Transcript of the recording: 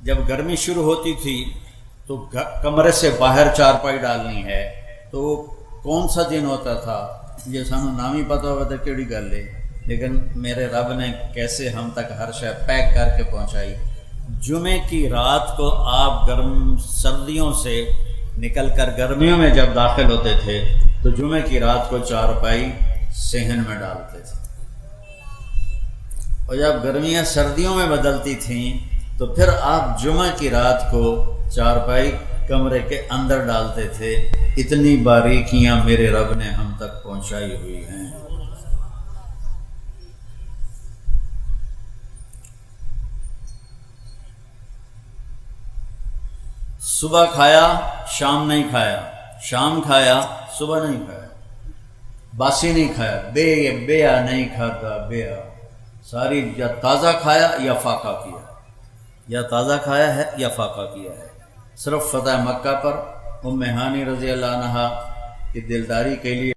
جب گرمی شروع ہوتی تھی تو کمرے سے باہر چارپائی ڈالنی ہے تو کون سا دن ہوتا تھا یہ سانو نام ہی پتا ہوا تھا کیڑی گل ہے، لیکن میرے رب نے کیسے ہم تک ہر شے پیک کر کے پہنچائی۔ جمعے کی رات کو آپ گرم سردیوں سے نکل کر گرمیوں میں جب داخل ہوتے تھے تو جمعے کی رات کو چارپائی صحن میں ڈالتے تھے، اور جب گرمیاں سردیوں میں بدلتی تھیں تو پھر آپ جمعہ کی رات کو چارپائی کمرے کے اندر ڈالتے تھے۔ اتنی باریکیاں میرے رب نے ہم تک پہنچائی ہوئی ہیں۔ صبح کھایا شام نہیں کھایا، شام کھایا صبح نہیں کھایا، باسی نہیں کھایا، بیا نہیں کھاتا، بیا ساری یا تازہ کھایا یا فاقہ کیا، یا تازہ کھایا ہے یا فاقہ کیا ہے۔ صرف فتح مکہ پر ام ہانی رضی اللہ عنہا کی دلداری کے لیے